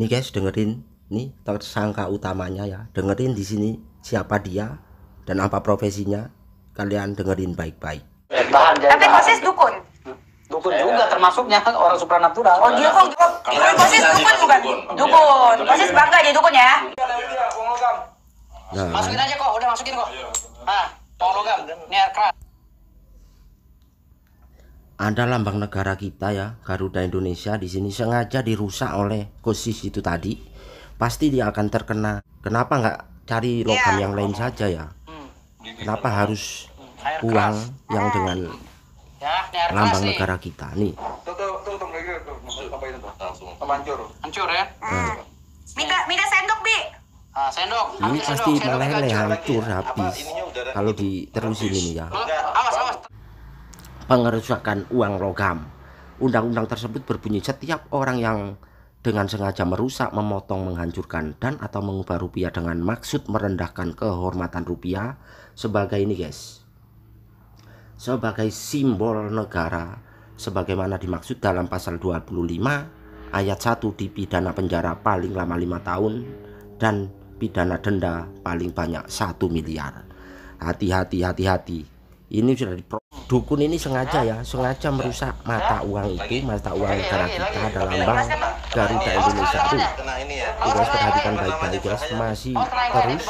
Nih guys, dengerin nih tersangka utamanya ya. Dengerin di sini siapa dia dan apa profesinya. Kalian dengerin baik-baik. Tapi Kosis dukun. Dukun juga termasuknya orang supranatural. Oh dia kok Kosis dukun bukan? Dukun. Kosis bangga jadi dukun ya. Nah, Masukin aja kok, udah masukin kok. Nah, tolong logam, ini air keras. ada lambang negara kita ya, Garuda Indonesia di sini sengaja dirusak oleh Kosis itu tadi. Pasti dia akan terkena. Kenapa nggak cari logam yang lain saja ya? Kenapa harus uang yang dengan Ya, ini air keras lambang nih. negara kita nih? Hancur ya. Nah, Mika sendok bi. Nah, sendok. ini Ambil pasti sendok meleleh, hancur. hancur habis kalau diterusin ini ya. Awas, awas. Pengerusakan uang logam. Undang-undang tersebut berbunyi setiap orang yang dengan sengaja merusak, memotong, menghancurkan dan atau mengubah rupiah dengan maksud merendahkan kehormatan rupiah sebagai ini guys, sebagai simbol negara sebagaimana dimaksud dalam pasal 25 ayat 1 dipidana penjara paling lama 5 tahun dan pidana denda paling banyak 1 miliar. Hati-hati. Ini sudah dukun ini sengaja ya, sengaja merusak mata uang itu, mata uang negara kita ada lambang Garuda Indonesia tuh. Guys, perhatikan baik-baik guys, masih terus.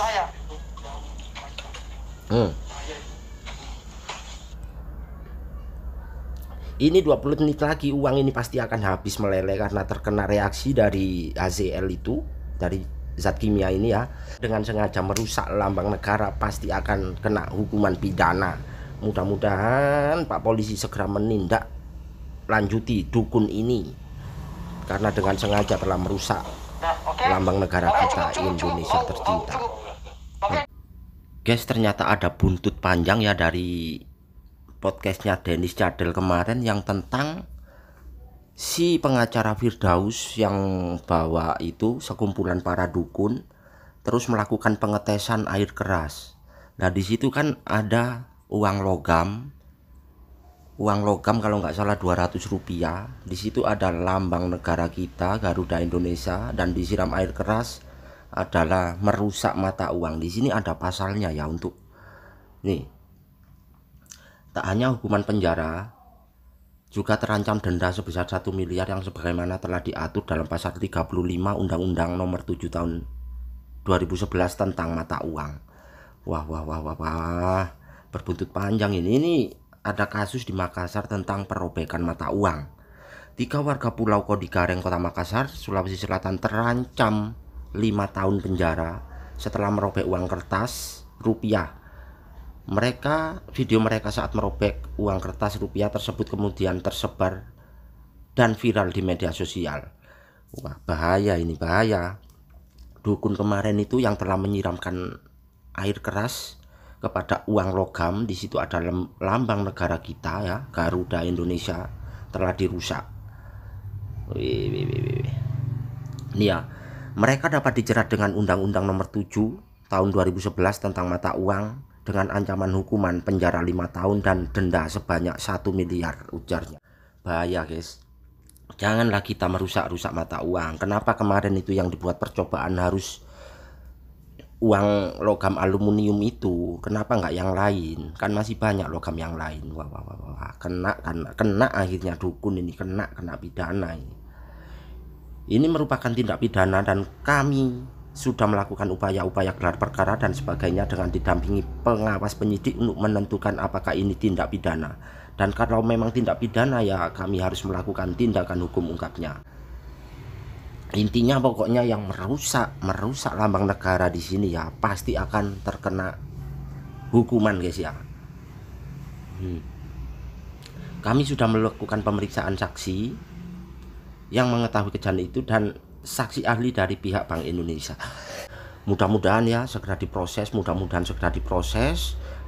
Ini 20 menit lagi uang ini pasti akan habis meleleh karena terkena reaksi dari HCl itu, dari zat kimia ini ya. Dengan sengaja merusak lambang negara pasti akan kena hukuman pidana. Mudah-mudahan Pak Polisi segera menindak lanjuti dukun ini karena dengan sengaja telah merusak lambang negara kita Indonesia tercinta. Guys, ternyata ada buntut panjang ya dari podcastnya Dennis Cadel kemarin yang tentang si pengacara Firdaus yang bawa itu sekumpulan para dukun terus melakukan pengetesan air keras. Nah di situ kan ada uang logam kalau nggak salah 200 rupiah. Di situ ada lambang negara kita Garuda Indonesia dan disiram air keras adalah merusak mata uang. Di sini ada pasalnya ya untuk nih. Tak hanya hukuman penjara, juga terancam denda sebesar 1 miliar yang sebagaimana telah diatur dalam pasal 35 Undang-Undang Nomor 7 Tahun 2011 tentang mata uang. Wah. Berbuntut panjang ini. Ini ada kasus di Makassar tentang perobekan mata uang. 3 warga Pulau Kodigareng, Kota Makassar, Sulawesi Selatan terancam 5 tahun penjara setelah merobek uang kertas rupiah. Video mereka saat merobek uang kertas rupiah tersebut kemudian tersebar dan viral di media sosial. Wah, bahaya ini, bahaya. Dukun kemarin itu yang telah menyiramkan air keras kepada uang logam, di situ ada lambang negara kita ya, Garuda Indonesia telah dirusak. Ini ya, mereka dapat dijerat dengan Undang-Undang Nomor 7 Tahun 2011 tentang mata uang dengan ancaman hukuman penjara 5 tahun dan denda sebanyak 1 miliar, ujarnya. Bahaya guys, janganlah kita merusak-rusak mata uang. Kenapa kemarin itu yang dibuat percobaan harus uang logam aluminium itu, kenapa nggak yang lain? Kan masih banyak logam yang lain. Wah. Kena akhirnya dukun ini kena pidana ini. Ini merupakan tindak pidana dan kami sudah melakukan upaya-upaya gelar perkara dan sebagainya dengan didampingi pengawas penyidik untuk menentukan apakah ini tindak pidana. Dan kalau memang tindak pidana ya kami harus melakukan tindakan hukum, ungkapnya. Intinya pokoknya yang merusak lambang negara di sini ya pasti akan terkena hukuman guys ya. Kami sudah melakukan pemeriksaan saksi yang mengetahui kejadian itu dan saksi ahli dari pihak Bank Indonesia. Mudah-mudahan ya segera diproses,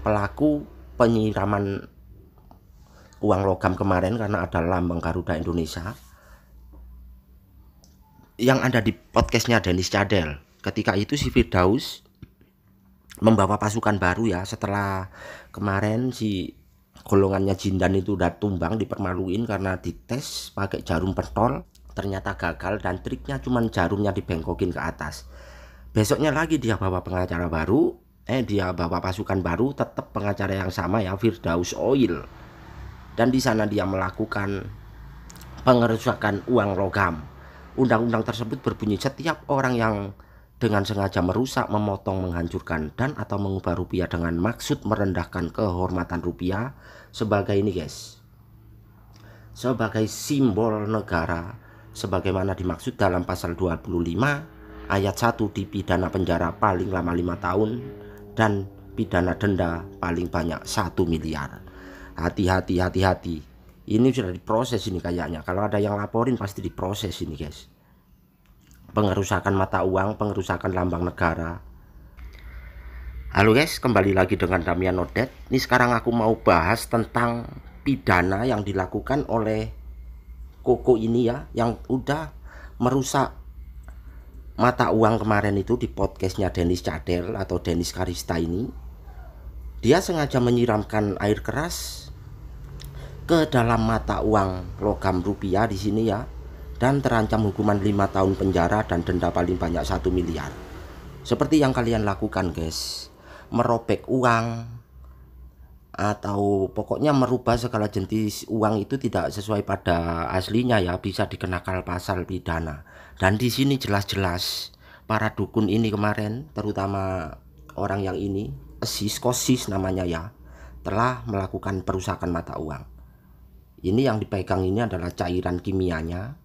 pelaku penyiraman uang logam kemarin karena ada lambang Garuda Indonesia yang ada di podcastnya Dennis Cadel. Ketika itu si Firdaus membawa pasukan baru ya, setelah kemarin si golongannya Jindan itu udah tumbang, dipermaluin karena dites pakai jarum pentol. ternyata gagal dan triknya cuman jarumnya dibengkokin ke atas. Besoknya lagi dia bawa pengacara baru, dia bawa pasukan baru, tetap pengacara yang sama ya, Firdaus Oil. Dan di sana dia melakukan pengerusakan uang logam. Undang-undang tersebut berbunyi setiap orang yang dengan sengaja merusak, memotong, menghancurkan dan atau mengubah rupiah dengan maksud merendahkan kehormatan rupiah sebagai ini guys, sebagai simbol negara sebagaimana dimaksud dalam pasal 25 ayat 1 dipidana penjara paling lama 5 tahun dan pidana denda paling banyak 1 miliar. Hati-hati, hati-hati. Ini sudah diproses ini kayaknya. Kalau ada yang laporin pasti diproses ini guys. Pengerusakan mata uang, pengerusakan lambang negara. Halo guys, kembali lagi dengan Damian Odet. Ini sekarang aku mau bahas tentang pidana yang dilakukan oleh Koko ini ya, yang udah merusak mata uang kemarin itu di podcastnya Dennis Cadel atau Dennis Karista ini. Dia sengaja menyiramkan air keras ke dalam mata uang logam rupiah di sini ya, dan terancam hukuman 5 tahun penjara dan denda paling banyak 1 miliar. Seperti yang kalian lakukan guys, merobek uang atau pokoknya merubah segala jenis uang itu tidak sesuai pada aslinya ya, bisa dikenakan pasal pidana. Dan di sini jelas-jelas para dukun ini kemarin, terutama orang yang ini, Kosis namanya ya, telah melakukan perusakan mata uang. Ini yang dipegang ini adalah cairan kimianya,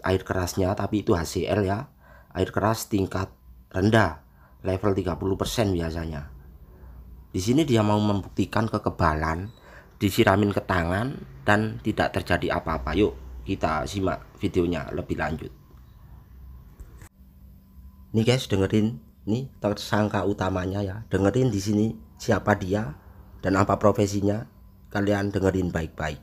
air kerasnya, tapi itu HCl ya, air keras tingkat rendah, level 30% biasanya. Di sini dia mau membuktikan kekebalan, disiramin ke tangan dan tidak terjadi apa-apa. Yuk kita simak videonya lebih lanjut. Nih guys, dengerin nih tersangka utamanya ya. Dengerin di sini siapa dia dan apa profesinya. Kalian dengerin baik-baik.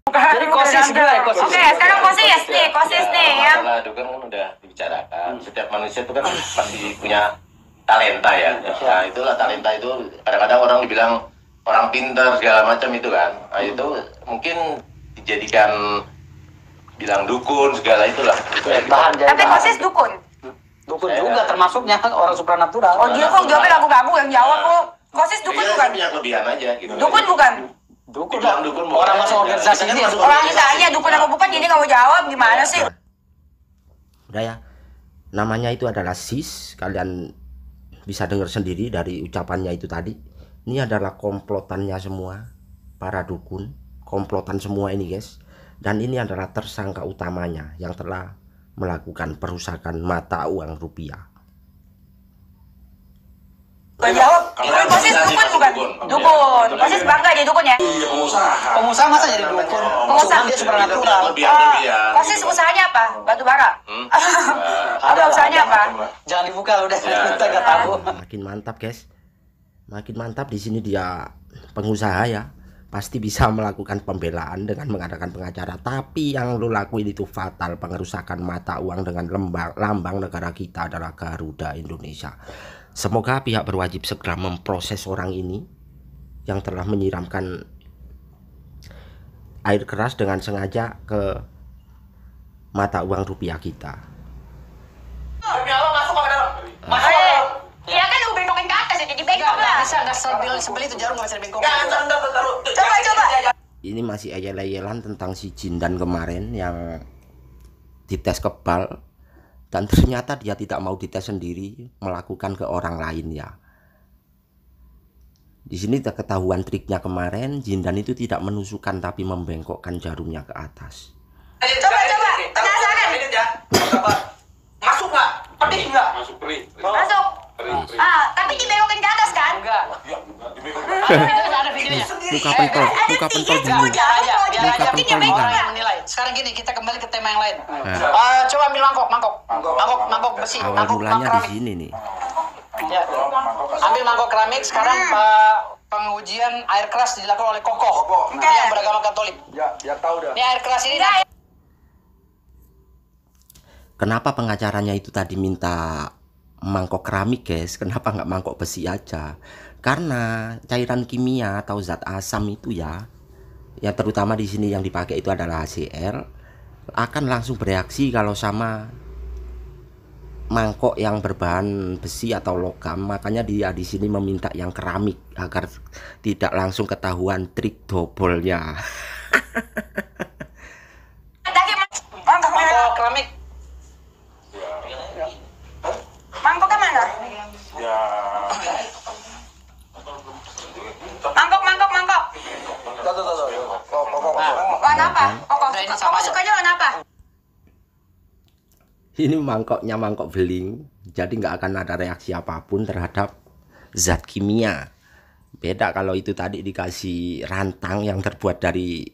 Jadi Kosis gue, Kosis. Oke, sekarang Kosis nih ya. Masalah dukun kan udah dibicarakan. Setiap manusia itu kan pasti punya talenta ya. Nah itulah talenta itu. Kadang-kadang orang dibilang orang pintar segala macam itu kan. Nah itu mungkin dijadikan bilang dukun segala itulah. Itu yang Tapi Kosis dukun. Dukun juga termasuknya orang supranatural. Oh dia kok jawabnya ragu-ragu, yang jawab kok. Kosis dukun Iya, bukan? punya kelebihan aja gitu. Dukun bukan? Dukun Bilang dukun boleh. orang masuk organisasi ini. Orang ditanya dukun apa bukan, jadi nggak mau jawab, gimana sih? Udah ya, namanya itu adalah Sis. Kalian bisa dengar sendiri dari ucapannya itu tadi. Ini adalah komplotannya semua, para dukun, komplotan semua ini guys. Dan ini adalah tersangka utamanya yang telah melakukan perusakan mata uang rupiah. Gak jawab. Kosis dukun bukan? Dukun. Kosis bangga jadi dukun ya? Iya, pengusaha. Pengusaha masa jadi dukun? Pengusaha. Dia supranatural. Kosis usahanya apa? Batu bara? Apa usahanya apa? Jangan dibuka udah, kita nggak tahu. Makin mantap guys, makin mantap. Di sini dia pengusaha ya, pasti bisa melakukan pembelaan dengan mengadakan pengacara. Tapi yang lu lakuin itu fatal, pengerusakan mata uang dengan lambang negara kita adalah Garuda Indonesia. Semoga pihak berwajib segera memproses orang ini yang telah menyiramkan air keras dengan sengaja ke mata uang rupiah kita. Iya kan lu bentokin ke atas ya, jadi bengkok lah. Nggak sebeli itu jarum nggak bisa bengkok. Coba. Ini masih ayel-ayelan tentang si Jindan kemarin yang dites kebal dan ternyata dia tidak mau dites sendiri, melakukan ke orang lain ya. Di sini tak ketahuan triknya kemarin, Jindan itu tidak menusukkan tapi membengkokkan jarumnya ke atas. Coba. Penasaran? Masuk nggak? Pedih nggak? Masuk perih. Masuk. Tapi dibentokin ke atas kan? Enggak. Ada videonya. Muka pentol dulu. Orang yang menilai. Sekarang gini, kita kembali ke tema yang lain. Coba ambil mangkok besi, Awal mangkok mulanya di keramik. sini nih. Ya. Ambil mangkok keramik. Sekarang pengujian air keras dilakukan oleh Kokoh yang beragama Katolik. Ya tahu dah. Ini air keras ini. Kenapa pengacaranya itu tadi minta mangkok keramik guys? Kenapa nggak mangkok besi aja? Karena cairan kimia atau zat asam itu ya, yang terutama di sini yang dipakai itu adalah HCl, akan langsung bereaksi kalau sama mangkok yang berbahan besi atau logam. Makanya dia di sini meminta yang keramik agar tidak langsung ketahuan trik dobolnya. Mangkok keramik. Mangkok ke mana? Mangkok. Warna apa? Koko sukanya warna apa? Ini mangkoknya mangkok beling, jadi nggak akan ada reaksi apapun terhadap zat kimia. Beda kalau itu tadi dikasih rantang yang terbuat dari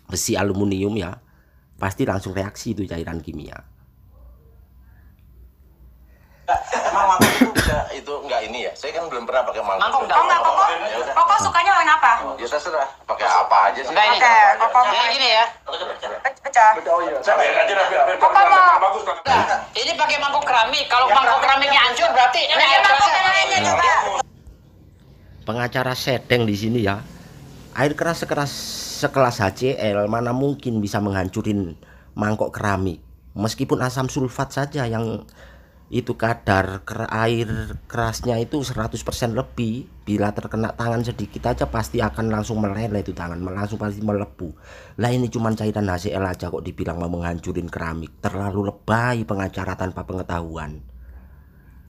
besi aluminium ya, pasti langsung reaksi itu cairan kimia. Emang mangkok itu itu enggak ini ya? Saya kan belum pernah pakai mangkok. Mangkok Oh enggak, Koko sukanya warna apa? Ya terserah, pakai apa aja sih. Enggak ini. Oke, Koko Kayak gini ya. pecah. Koko mau. Ini pakai mangkok keramik. Kalau mangkok keramiknya hancur berarti ini air Mangkok kerasnya. yang lainnya juga. Pengacara sedeng di sini ya. Air keras sekelas HCl mana mungkin bisa menghancurin mangkok keramik. Meskipun asam sulfat saja yang itu kadar air kerasnya itu 100% lebih, bila terkena tangan sedikit aja pasti akan langsung meleleh itu tangan, langsung pasti melepuh. Lah ini cuman cairan HCl aja kok dibilang mau menghancurin keramik. Terlalu lebay pengacara tanpa pengetahuan.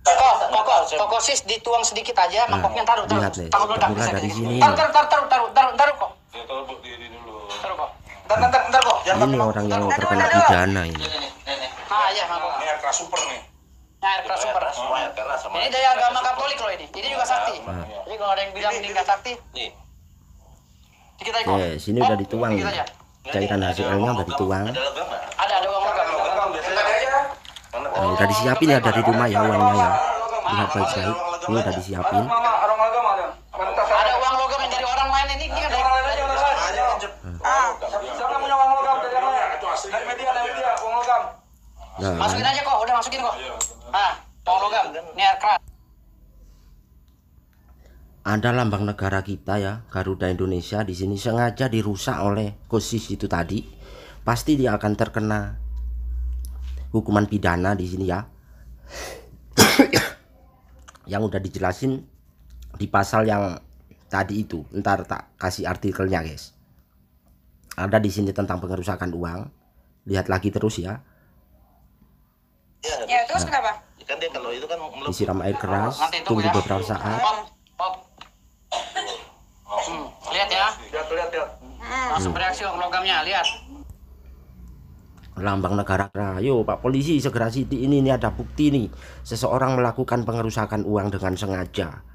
Kok sis dituang sedikit aja mangkoknya taruh. Lihat nih, Takut meledak. mulai dari sini. Taruh kok. Taruh kok. Ntar kok. Ini orang yang terkena pidana ini. Nah, iya mangkok. Ini air keras super nih. Air keras super. Semua air keras sama. Ini dari agama Katolik loh ini. Ini juga sakti. Jadi kalau ada yang bilang ini nggak sakti, Nih. dikit aja kok. Sini udah dituang Dikit nih. aja. Cairan HCl-nya udah dituang. Ada logam nggak? Ada uang logam. Nah, udah disiapin ya dari rumah ya uangnya ya. Lihat baik-baik. Ini udah disiapin. Ada uang logam yang dari orang lain ini kan dari Nah, masukin aja kok, udah masukin kok. Nah, uang logam, ini air keras. ada lambang negara kita ya, Garuda Indonesia di sini sengaja dirusak oleh kosis itu tadi. Pasti dia akan terkena hukuman pidana di sini ya. Yang udah dijelasin di pasal yang tadi itu. Ntar tak kasih artikelnya, guys. Ada di sini tentang pengerusakan uang. Lihat lagi terus ya. Ya, terus kenapa? Kan dia kalau itu kan Disiram air keras, Nanti itu tunggu ya. beberapa saat. Pop. Lihat ya. Lihat. Langsung bereaksi uang logamnya, lihat. Lambang negara. Ayo Pak Polisi segera sidik ini ada bukti nih. Seseorang melakukan pengerusakan uang dengan sengaja.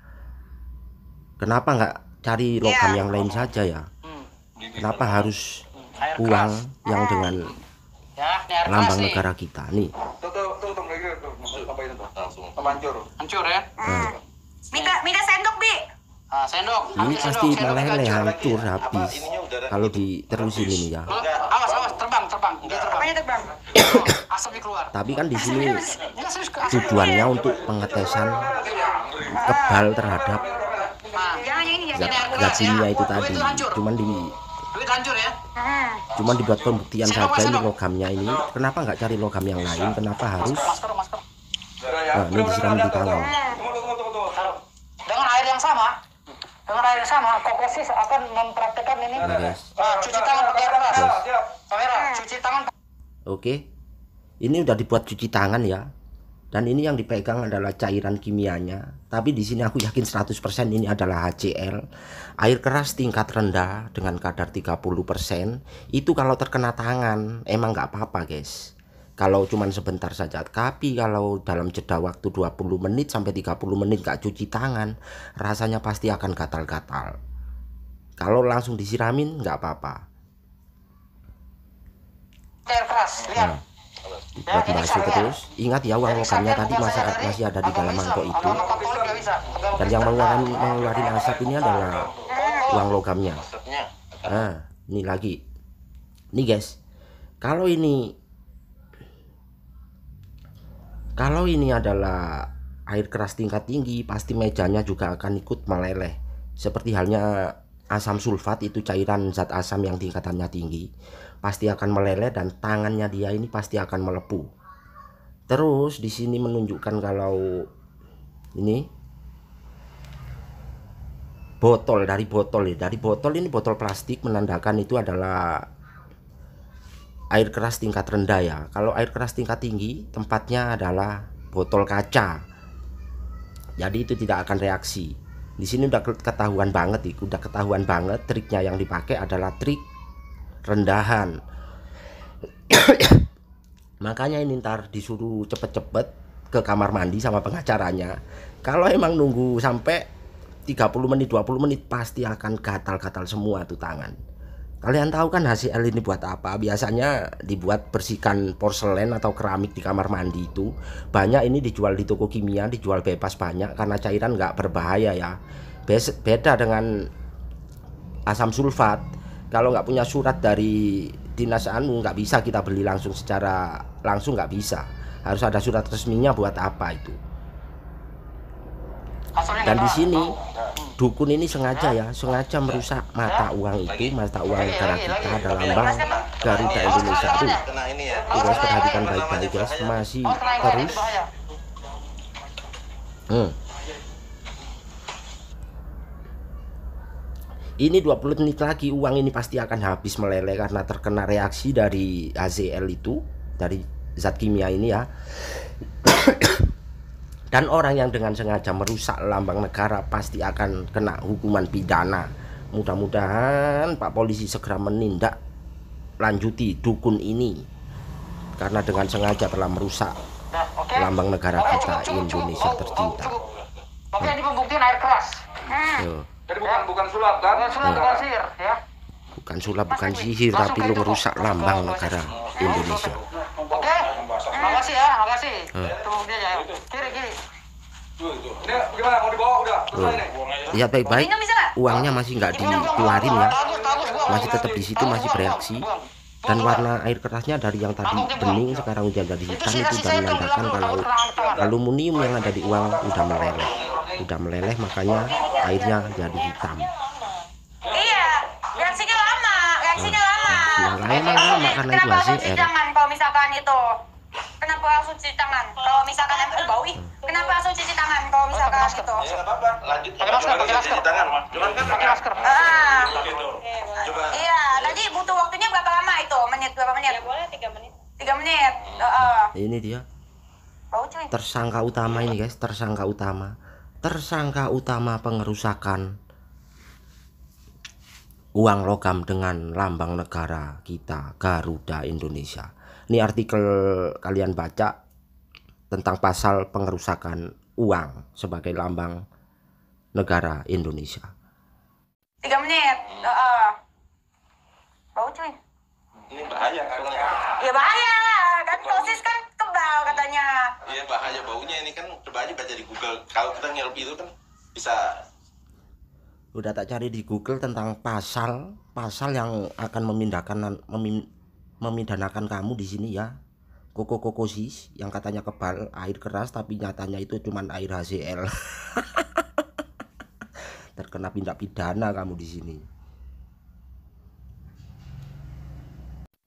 Kenapa nggak cari logam yang lain saja ya? Kenapa harus Air uang keras. yang dengan Ya, ini air keras lambang nih. negara kita nih? Tuh lagi tuh. Apa itu tuh? langsung. Hancur. Hancur ya. Minta sendok, Bi. Nah, sendok. Ini Ambil pasti sendok meleleh, hancur. hancur habis kalau diterusin ini ya. Awas, terbang. Dia terbang. Apanya terbang? Asapnya keluar. Tapi kan di sini Enggak serius ke asap. tujuannya untuk pengetesan kebal terhadap Nah, Jangan yang ini, zat, jangan. zat kimia itu tadi. Duit hancur ya. Cuman dibuat pembuktian saja ini logamnya ini. Kenapa nggak cari logam yang lain? Kenapa harus? Masker. Nah, ini disiram di tangan. Tunggu. Taruh. Dengan air yang sama, Kokosis akan mempraktekkan ini. Nah, guys. Cuci tangan pakai air keras. Kamera, cuci tangan. Oke. Ini udah dibuat cuci tangan ya. Dan ini yang dipegang adalah cairan kimianya. Tapi di sini aku yakin 100% ini adalah HCl. Air keras tingkat rendah dengan kadar 30%. Itu kalau terkena tangan emang nggak apa-apa, guys. Kalau cuman sebentar saja. Tapi kalau dalam jeda waktu 20 menit sampai 30 menit nggak cuci tangan, rasanya pasti akan gatal-gatal. Kalau langsung disiramin nggak apa-apa. Air keras, lihat. Dibuat basuh terus. Ingat ya uang logamnya tadi masih ada di dalam mangkok itu. Agama Katolik nggak bisa. Dan yang mengeluarkan asap ini adalah uang logamnya. Nah, ini lagi. Nih guys, kalau ini adalah air keras tingkat tinggi, pasti mejanya juga akan ikut meleleh. Seperti halnya asam sulfat, itu cairan zat asam yang tingkatannya tinggi, pasti akan meleleh dan tangannya dia ini pasti akan melepuh. Terus di sini menunjukkan kalau ini botol, dari botol ini botol plastik, menandakan itu adalah air keras tingkat rendah ya. Kalau air keras tingkat tinggi tempatnya adalah botol kaca, jadi itu tidak akan reaksi. Di sini udah ketahuan banget, triknya yang dipakai adalah trik rendahan. Makanya ini ntar disuruh cepet-cepet ke kamar mandi sama pengacaranya. Kalau emang nunggu sampai 30 menit 20 menit pasti akan gatal-gatal semua tuh tangan. Kalian tahu kan HCL ini buat apa? Biasanya dibuat bersihkan porselen atau keramik di kamar mandi itu. Banyak ini dijual di toko kimia, dijual bebas banyak karena cairan nggak berbahaya ya. Beda dengan asam sulfat. Kalau nggak punya surat dari dinas nggak bisa kita beli langsung, secara langsung nggak bisa. Harus ada surat resminya buat apa itu. Dan di sini dukun ini sengaja merusak mata uang itu, mata uang negara kita, ada lambang Garuda Indonesia tuh. Guys, perhatikan baik-baik guys, masih terus. Ini 20 menit lagi uang ini pasti akan habis meleleh karena terkena reaksi dari HCL itu, dari zat kimia ini ya. Dan orang yang dengan sengaja merusak lambang negara pasti akan kena hukuman pidana. Mudah-mudahan Pak Polisi segera menindak lanjuti dukun ini, karena dengan sengaja telah merusak lambang negara kita, Indonesia tercinta. Oke, ini pembuktian air keras. Jadi bukan sulap kan? Bukan sihir ya. Bukan sulap, bukan sihir, tapi lu merusak lambang negara Indonesia. Oke, makasih ya, makasih. Pembuktian ya. Kiri. Ini gimana, mau dibawa udah? Selesai nih. Lihat baik-baik, uangnya masih nggak dikeluarin ya, masih tetap di situ, masih bereaksi. Dan warna air kerasnya dari yang tadi bening sekarang udah jadi hitam, itu sudah menandakan kalau aluminium yang ada di uang udah meleleh, makanya airnya jadi hitam. Iya, reaksinya lama. Emang lama karena itu Kenapa langsung HCL. cuci tangan kalau misalkan itu? Kenapa langsung cuci tangan kalau misalkan bau ih? Kenapa langsung cuci tangan kalau misalkan itu? Ya nggak apa-apa, lanjut. Pakai masker, pakai masker. Cuci tangan. Cuman kan Pakai masker. Coba. Iya, tadi butuh waktunya berapa lama itu? Berapa menit? Ya boleh 3 menit. 3 menit. Ini dia Bau cuy. tersangka utama ini guys, tersangka utama pengerusakan uang logam dengan lambang negara kita, Garuda Indonesia. Ini artikel kalian baca tentang pasal pengerusakan uang sebagai lambang negara Indonesia. 3 menit. Bau cuy. Ini bahaya soalnya. Ya bahaya lah, kan dosis kan kebal katanya. Iya bahaya baunya ini kan, coba aja baca di Google. Kalau kita ngirup itu kan bisa. Udah tak cari di Google tentang pasal yang akan memidanakan kamu di sini ya. Kokosis yang katanya kebal, air keras, tapi nyatanya itu cuman air HCL. Terkena tindak pidana kamu di sini.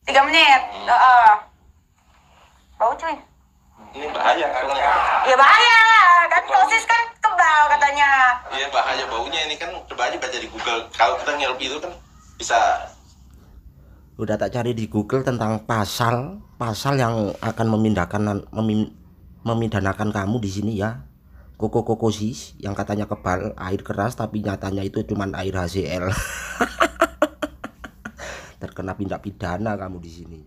3 menit. Bau cuy. Ini bahaya soalnya. Ya bahaya lah, kan dosis kan kebal katanya. Iya bahaya baunya ini kan, coba aja baca di Google. Kalau kita ngirup itu kan bisa. Udah tak cari di Google tentang pasal yang akan memidanakan kamu di sini ya. Kokosis yang katanya kebal, air keras, tapi nyatanya itu cuman air HCL. Terkena tindak pidana kamu di sini.